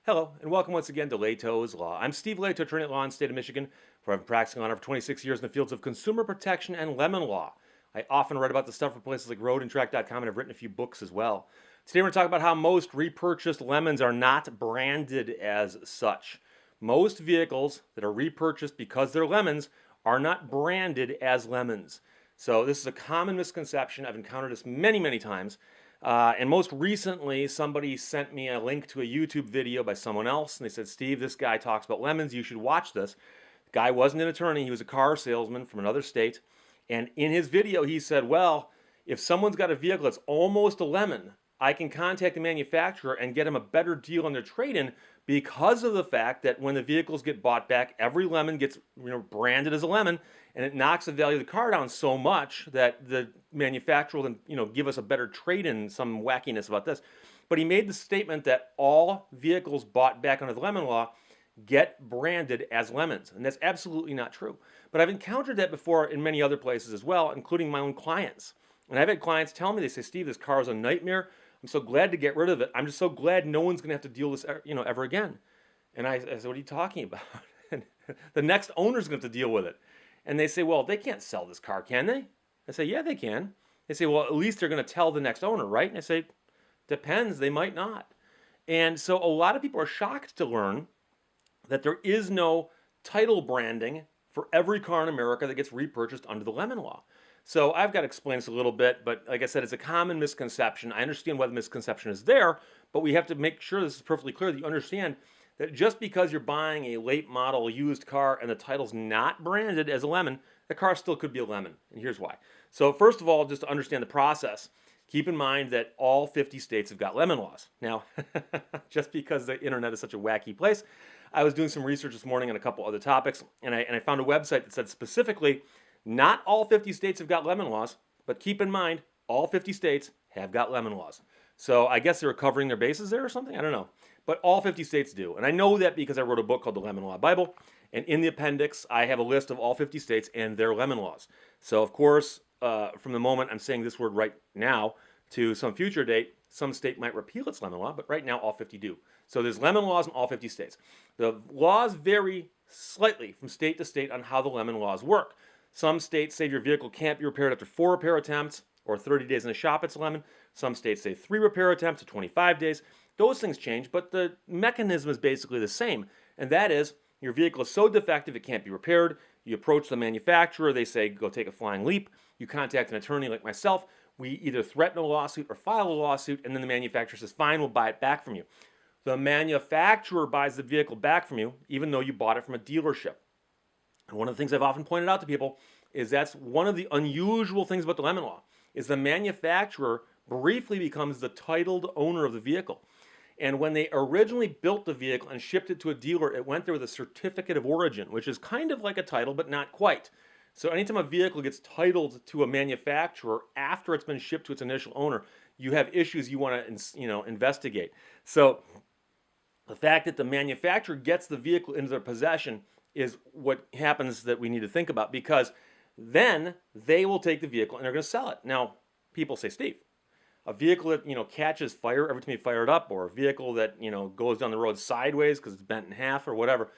Hello, and welcome once again to Lehto's Law. I'm Steve Lehto, attorney at law in the state of Michigan, where I've been practicing law for 26 years in the fields of consumer protection and lemon law. I often write about the stuff for places like roadandtrack.com, and I've written a few books as well. Today we're going to talk about how most repurchased lemons are not branded as such. Most vehicles that are repurchased because they're lemons are not branded as lemons. So this is a common misconception. I've encountered this many, many times. And most recently, somebody sent me a link to a YouTube video by someone else, and they said, Steve, this guy talks about lemons. You should watch this. The guy wasn't an attorney. He was a car salesman from another state. And in his video, he said, well, if someone's got a vehicle that's almost a lemon, I can contact the manufacturer and get them a better deal on their trade-in because of the fact that when the vehicles get bought back, every lemon gets branded as a lemon, and it knocks the value of the car down so much that the manufacturer will then give us a better trade-in, some wackiness about this. But he made the statement that all vehicles bought back under the lemon law get branded as lemons, and that's absolutely not true. But I've encountered that before in many other places as well, including my own clients. And I've had clients tell me, they say, Steve, this car is a nightmare. I'm so glad to get rid of it. I'm just so glad no one's going to have to deal with this, ever again. And I said, what are you talking about? And the next owner's going to have to deal with it. And they say, well, they can't sell this car, can they? I say, yeah, they can. They say, well, at least they're going to tell the next owner, right? And I say, depends, they might not. And so a lot of people are shocked to learn that there is no title branding for every car in America that gets repurchased under the lemon law. So I've got to explain this a little bit, but like I said, it's a common misconception. I understand why the misconception is there, but we have to make sure this is perfectly clear that you understand that just because you're buying a late model used car and the title's not branded as a lemon, the car still could be a lemon. And here's why. So first of all, just to understand the process, keep in mind that all 50 states have got lemon laws. Now, just because the internet is such a wacky place, I was doing some research this morning on a couple other topics, and I found a website that said specifically, not all 50 states have got lemon laws, but keep in mind, all 50 states have got lemon laws. So I guess they were covering their bases there or something? I don't know. But all 50 states do. And I know that because I wrote a book called The Lemon Law Bible. And in the appendix, I have a list of all 50 states and their lemon laws. So, of course, from the moment I'm saying this word right now to some future date, some state might repeal its lemon law, but right now all 50 do. So there's lemon laws in all 50 states. The laws vary slightly from state to state on how the lemon laws work. Some states say your vehicle can't be repaired after 4 repair attempts or 30 days in the shop, it's a lemon. Some states say 3 repair attempts or 25 days. Those things change, but the mechanism is basically the same. And that is, your vehicle is so defective it can't be repaired. You approach the manufacturer, they say, go take a flying leap. You contact an attorney like myself. We either threaten a lawsuit or file a lawsuit, and then the manufacturer says, fine, we'll buy it back from you. The manufacturer buys the vehicle back from you, even though you bought it from a dealership. And one of the things I've often pointed out to people is that's one of the unusual things about the lemon law, is the manufacturer briefly becomes the titled owner of the vehicle. And when they originally built the vehicle and shipped it to a dealer, it went there with a certificate of origin, which is kind of like a title, but not quite. So anytime a vehicle gets titled to a manufacturer after it's been shipped to its initial owner, you have issues you want to investigate. So the fact that the manufacturer gets the vehicle into their possession is what happens that we need to think about, because then they will take the vehicle and they're going to sell it. Now, people say, Steve, a vehicle that catches fire every time you fire it up, or a vehicle that goes down the road sideways because it's bent in half or whatever,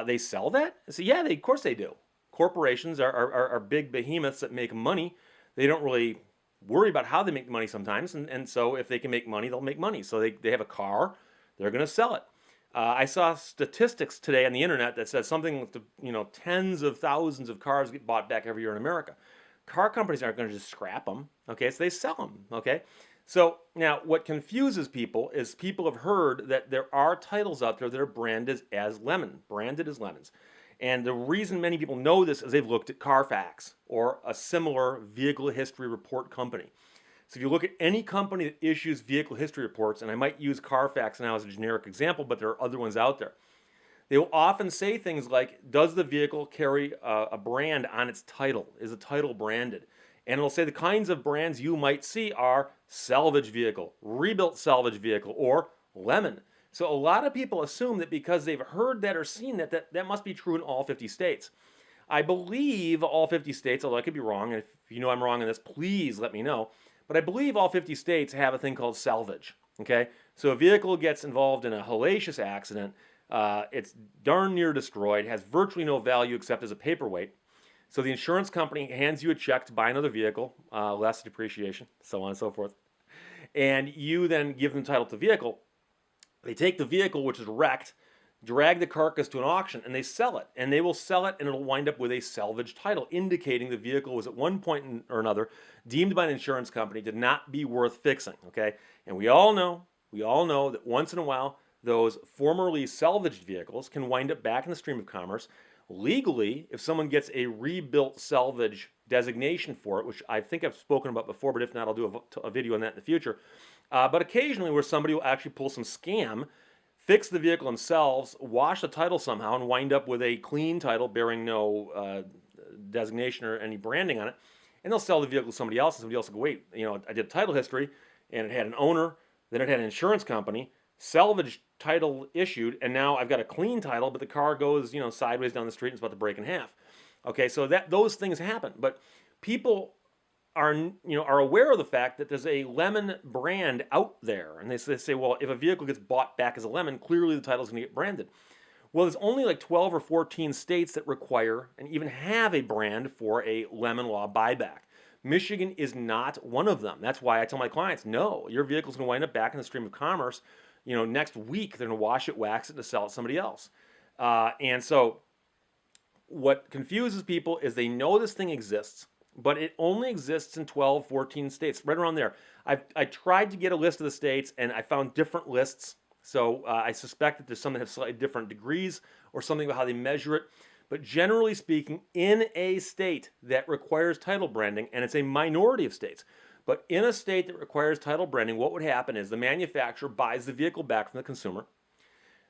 they sell that? I say, yeah, of course they do. Corporations are big behemoths that make money. They don't really worry about how they make money sometimes, and so if they can make money, they'll make money. So they have a car, they're going to sell it. I saw statistics today on the internet that says something with tens of thousands of cars get bought back every year in America. Car companies aren't going to just scrap them, okay? So they sell them, okay? So now what confuses people is people have heard that there are titles out there that are branded as lemons. And the reason many people know this is they've looked at Carfax or a similar vehicle history report company. So if you look at any company that issues vehicle history reports, and I might use Carfax now as a generic example, but there are other ones out there, they will often say things like, does the vehicle carry a brand on its title? Is the title branded? And it'll say the kinds of brands you might see are salvage vehicle, rebuilt salvage vehicle, or lemon. So a lot of people assume that because they've heard that or seen that must be true in all 50 states. I believe all 50 states, although I could be wrong, and if you know I'm wrong on this, please let me know. But I believe all 50 states have a thing called salvage. Okay, so a vehicle gets involved in a hellacious accident, it's darn near destroyed, has virtually no value except as a paperweight. So the insurance company hands you a check to buy another vehicle, less depreciation, so on and so forth. And you then give them title to the vehicle. They take the vehicle, which is wrecked, drag the carcass to an auction, and they sell it. And they will sell it, and it'll wind up with a salvage title, indicating the vehicle was at one point or another deemed by an insurance company to not be worth fixing. Okay, and we all know that once in a while, those formerly salvaged vehicles can wind up back in the stream of commerce legally if someone gets a rebuilt salvage designation for it, which I think I've spoken about before, but if not, I'll do a video on that in the future. But occasionally where somebody will actually pull some scam, fix the vehicle themselves, wash the title somehow, and wind up with a clean title bearing no designation or any branding on it, and they'll sell the vehicle to somebody else, and somebody else will go, wait, I did title history, and it had an owner, then it had an insurance company, salvage title issued, and now I've got a clean title, but the car goes, sideways down the street and it's about to break in half. Okay, so those things happen, but people are aware of the fact that there's a lemon brand out there, and they say, well, if a vehicle gets bought back as a lemon, clearly the title's going to get branded. Well, there's only like 12 or 14 states that require and even have a brand for a lemon law buyback. Michigan is not one of them. That's why I tell my clients, no, your vehicle's going to wind up back in the stream of commerce. Next week they're going to wash it, wax it, to sell it to somebody else. And so what confuses people is they know this thing exists, but it only exists in 12, 14 states, right around there. I tried to get a list of the states, and I found different lists. So I suspect that there's some that have slightly different degrees or something about how they measure it. But generally speaking, in a state that requires title branding, and it's a minority of states, but in a state that requires title branding, what would happen is the manufacturer buys the vehicle back from the consumer.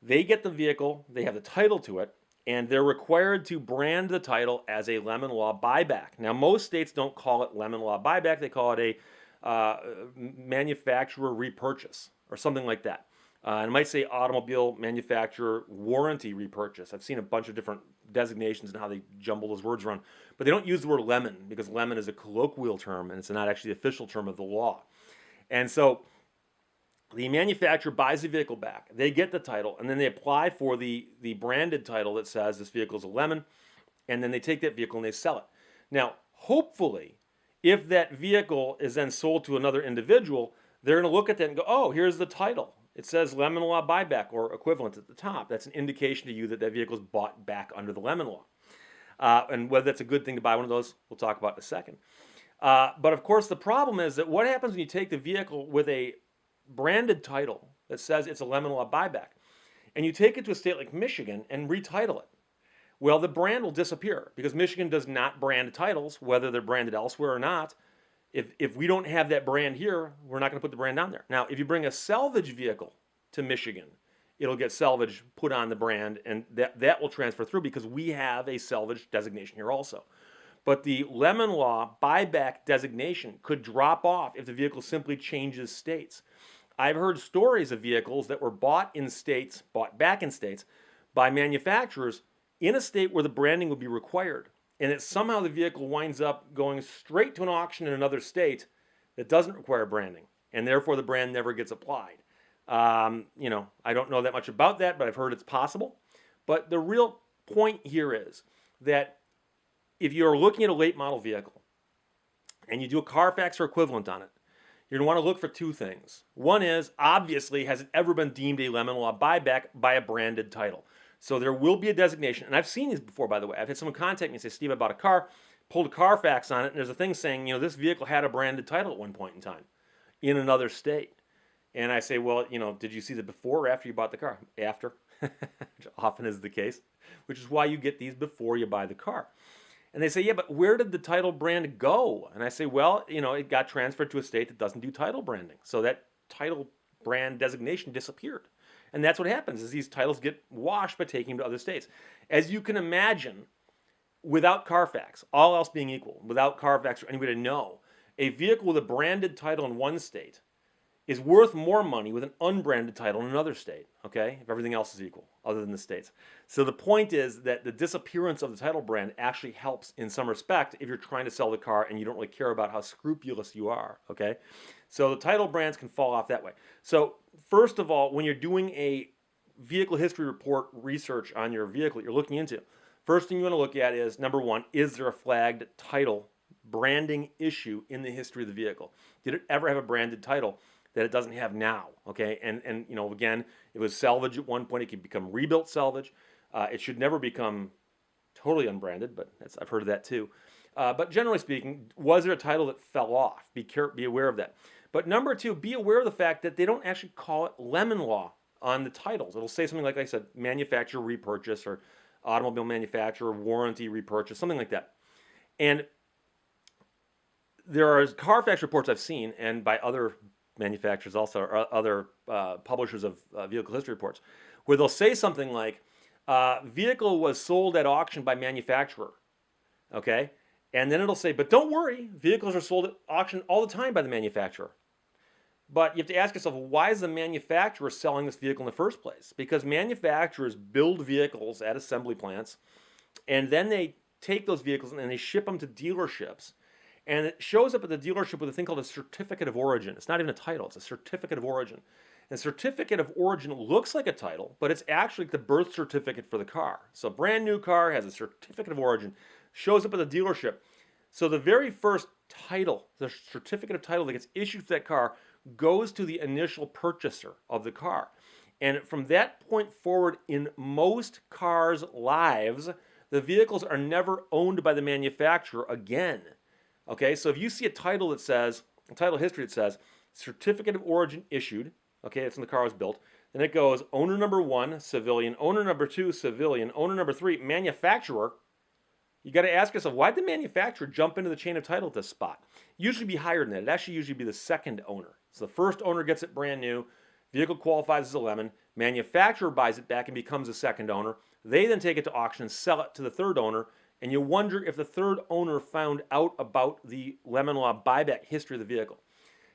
They get the vehicle, they have the title to it, and they're required to brand the title as a lemon law buyback. Now, most states don't call it lemon law buyback. They call it a manufacturer repurchase or something like that. And it might say automobile manufacturer warranty repurchase. I've seen a bunch of different designations and how they jumble those words around. But they don't use the word lemon because lemon is a colloquial term and it's not actually the official term of the law. And so the manufacturer buys the vehicle back. They get the title, and then they apply for the branded title that says this vehicle is a lemon, and then they take that vehicle and they sell it. Now, hopefully, if that vehicle is then sold to another individual, they're going to look at that and go, oh, here's the title. It says lemon law buyback or equivalent at the top. That's an indication to you that that vehicle is bought back under the lemon law. And whether that's a good thing to buy one of those, we'll talk about in a second. But of course, the problem is that what happens when you take the vehicle with a branded title that says it's a lemon law buyback, and you take it to a state like Michigan and retitle it? Well, the brand will disappear because Michigan does not brand titles, whether they're branded elsewhere or not. If we don't have that brand here, we're not going to put the brand on there. Now, if you bring a salvage vehicle to Michigan, it'll get salvage put on the brand, and that will transfer through because we have a salvage designation here also. But the lemon law buyback designation could drop off if the vehicle simply changes states. I've heard stories of vehicles that were bought back in states by manufacturers in a state where the branding would be required, and that somehow the vehicle winds up going straight to an auction in another state that doesn't require branding, and therefore the brand never gets applied. I don't know that much about that, but I've heard it's possible. But the real point here is that if you're looking at a late model vehicle and you do a Carfax or equivalent on it, you're going to want to look for two things. One is, obviously, has it ever been deemed a lemon law buyback by a branded title? So there will be a designation, and I've seen these before, by the way. I've had someone contact me and say, Steve, I bought a car, pulled a Carfax on it, and there's a thing saying, this vehicle had a branded title at one point in time in another state. And I say, well, did you see the before or after you bought the car? After, which often is the case, which is why you get these before you buy the car. And they say, yeah, but where did the title brand go? And I say, well, it got transferred to a state that doesn't do title branding. So that title brand designation disappeared. And that's what happens is these titles get washed by taking them to other states. As you can imagine, without Carfax, all else being equal, without Carfax or anybody to know, a vehicle with a branded title in one state is worth more money with an unbranded title in another state, okay? If everything else is equal, other than the states. So the point is that the disappearance of the title brand actually helps in some respect if you're trying to sell the car and you don't really care about how scrupulous you are, okay? So the title brands can fall off that way. So first of all, when you're doing a vehicle history report research on your vehicle you're looking into, first thing you want to look at is, number one, is there a flagged title branding issue in the history of the vehicle? Did it ever have a branded title that it doesn't have now? Okay, and you know, again, it was salvage at one point. It could become rebuilt salvage. It should never become totally unbranded, but I've heard of that too. But generally speaking, was there a title that fell off? Be aware of that. But number two, be aware of the fact that they don't actually call it lemon law on the titles. It'll say something like I said, manufacturer repurchase, or automobile manufacturer warranty repurchase, something like that. And there are Carfax reports I've seen, and by other manufacturers also, or other publishers of vehicle history reports, where they'll say something like, vehicle was sold at auction by manufacturer, okay? And then it'll say, but don't worry, vehicles are sold at auction all the time by the manufacturer. But you have to ask yourself, why is the manufacturer selling this vehicle in the first place? Because manufacturers build vehicles at assembly plants, and then they take those vehicles and they ship them to dealerships. And it shows up at the dealership with a thing called a certificate of origin. It's not even a title, it's a certificate of origin. And certificate of origin looks like a title, but it's actually the birth certificate for the car. So a brand new car has a certificate of origin, shows up at the dealership. So the very first title, the certificate of title that gets issued to that car, goes to the initial purchaser of the car. And from that point forward, in most cars' lives, the vehicles are never owned by the manufacturer again. Okay, so if you see a title that says, a title history that says, certificate of origin issued, okay, that's when the car was built, then it goes owner number 1, civilian, owner number 2, civilian, owner number 3, manufacturer. You got to ask yourself, why did the manufacturer jump into the chain of title at this spot? Usually be higher than that. It actually usually be the second owner. So the first owner gets it brand new, vehicle qualifies as a lemon, manufacturer buys it back and becomes a second owner. They then take it to auction and sell it to the third owner. And you wonder if the third owner found out about the lemon law buyback history of the vehicle.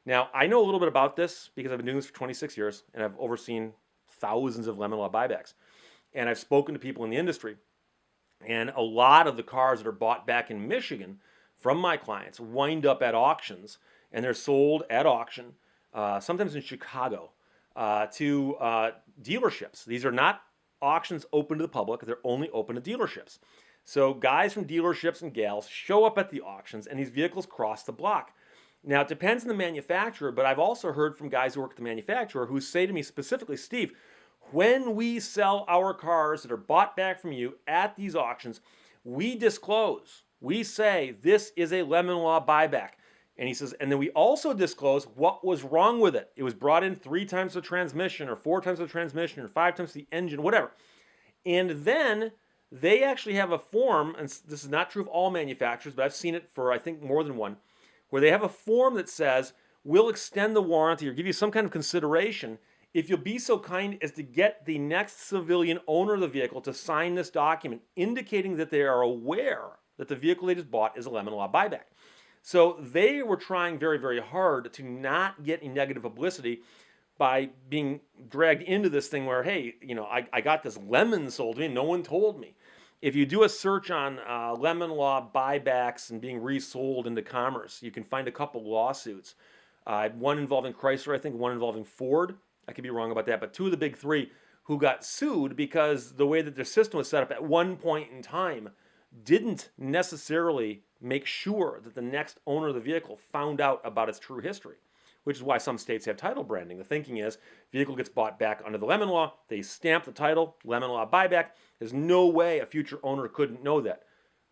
Now, I know a little bit about this because I've been doing this for 26 years and I've overseen thousands of lemon law buybacks. And I've spoken to people in the industry. And a lot of the cars that are bought back in Michigan from my clients wind up at auctions, and they're sold at auction, sometimes in Chicago, to dealerships. These are not auctions open to the public. They're only open to dealerships. So guys from dealerships and gals show up at the auctions, and these vehicles cross the block. Now, it depends on the manufacturer, but I've also heard from guys who work at the manufacturer who say to me specifically, Steve, when we sell our cars that are bought back from you at these auctions, we disclose, we say this is a lemon law buyback. And he says, and then we also disclose what was wrong with it. It was brought in 3 times the transmission, or 4 times the transmission, or 5 times the engine, whatever. And then they actually have a form, and this is not true of all manufacturers, but I've seen it for, I think, more than one, where they have a form that says, we'll extend the warranty or give you some kind of consideration if you'll be so kind as to get the next civilian owner of the vehicle to sign this document indicating that they are aware that the vehicle they just bought is a lemon law buyback. So they were trying very, very hard to not get any negative publicity by being dragged into this thing where, hey, you know, I got this lemon sold to me, no one told me. If you do a search on lemon law buybacks and being resold into commerce, you can find a couple lawsuits. One involving Chrysler, I think, one involving Ford. I could be wrong about that, but 2 of the big 3 who got sued because the way that their system was set up at one point in time didn't necessarily make sure that the next owner of the vehicle found out about its true history, which is why some states have title branding. The thinking is, vehicle gets bought back under the lemon law, they stamp the title, lemon law buyback. There's no way a future owner couldn't know that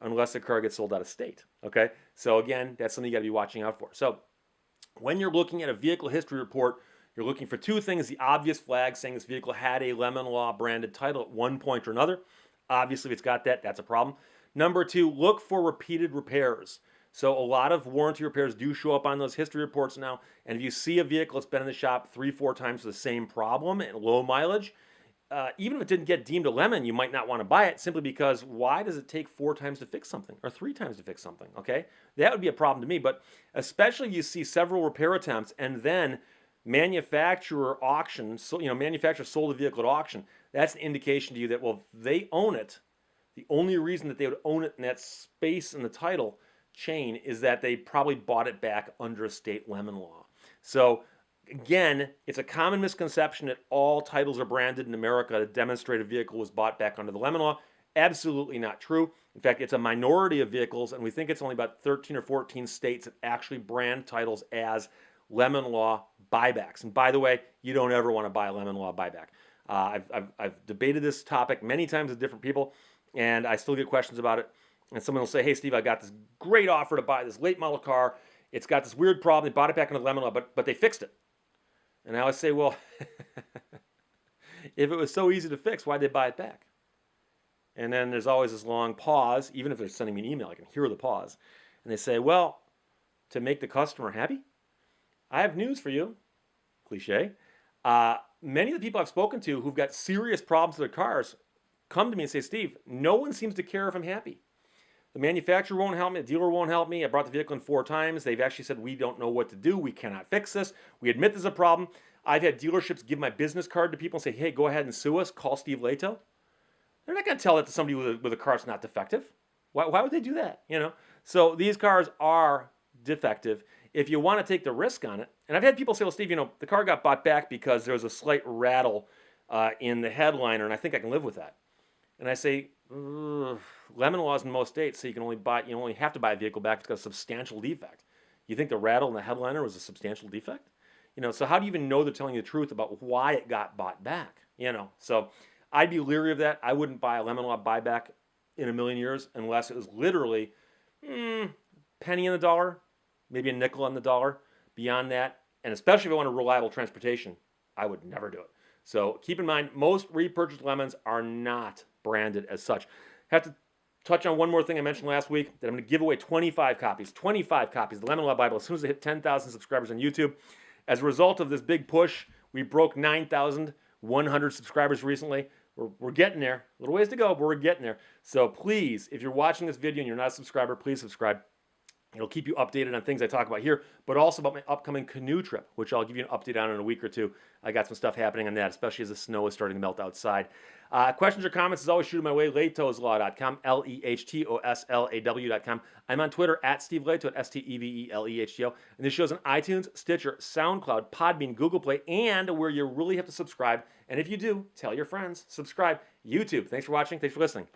unless the car gets sold out of state, okay? So again, that's something you gotta be watching out for. So when you're looking at a vehicle history report, you're looking for 2 things: the obvious flag saying this vehicle had a lemon law branded title at one point or another. Obviously, if it's got that, that's a problem. Number 2, look for repeated repairs. So a lot of warranty repairs do show up on those history reports now. And if you see a vehicle that's been in the shop 3-4 times for the same problem and low mileage, even if it didn't get deemed a lemon, you might not want to buy it, simply because why does it take 4 times to fix something or 3 times to fix something? Okay, that would be a problem to me. But especially if you see several repair attempts and then manufacturer auction, so, manufacturer sold the vehicle at auction, that's an indication to you that, well, they own it. The only reason that they would own it in that space in the title chain is that they probably bought it back under a state lemon law. So again, it's a common misconception that all titles are branded in America to demonstrate a vehicle was bought back under the lemon law. Absolutely not true. In fact, it's a minority of vehicles, and we think it's only about 13 or 14 states that actually brand titles as lemon law buybacks. And by the way, you don't ever want to buy a lemon law buyback. I've debated this topic many times with different people, and I still get questions about it. And someone will say, hey, Steve, I got this great offer to buy this late model car. It's got this weird problem. They bought it back under the lemon law, but they fixed it. And I always say, well, if it was so easy to fix, why'd they buy it back? And then there's always this long pause. Even if they're sending me an email, I can hear the pause. And they say, well, to make the customer happy, I have news for you. Cliche. Many of the people I've spoken to who've got serious problems with their cars come to me and say, Steve, no one seems to care if I'm happy. The manufacturer won't help me. The dealer won't help me. I brought the vehicle in 4 times. They've actually said, we don't know what to do. We cannot fix this. We admit there's a problem. I've had dealerships give my business card to people and say, hey, go ahead and sue us. Call Steve Lehto. They're not going to tell that to somebody with a car that's not defective. Why would they do that? So these cars are defective. If you want to take the risk on it, and I've had people say, well, Steve, the car got bought back because there was a slight rattle in the headliner, and I think I can live with that. And I say, lemon laws in most states, so you only have to buy a vehicle back if it's got a substantial defect. You think the rattle in the headliner was a substantial defect? So how do you even know they're telling you the truth about why it got bought back? So I'd be leery of that. I wouldn't buy a lemon law buyback in a million years unless it was literally penny in the dollar, maybe a nickel on the dollar. Beyond that, and especially if I want a reliable transportation, I would never do it. So keep in mind, most repurchased lemons are not branded as such. Have to touch on one more thing I mentioned last week, that I'm going to give away 25 copies of the Lemon Law Bible as soon as I hit 10,000 subscribers on YouTube. As a result of this big push, we broke 9,100 subscribers recently. We're getting there. A little ways to go, but we're getting there. So please, if you're watching this video and you're not a subscriber, please subscribe. It'll keep you updated on things I talk about here, but also about my upcoming canoe trip, which I'll give you an update on in a week or two. I got some stuff happening on that, especially as the snow is starting to melt outside. Questions or comments, as always, shoot them my way, lehtoslaw.com, LEHTOSLAW.com. I'm on Twitter, at Steve Lehto, at STEVELEHTO. And this show's on iTunes, Stitcher, SoundCloud, Podbean, Google Play, and where you really have to subscribe. And if you do, tell your friends. Subscribe. YouTube. Thanks for watching. Thanks for listening.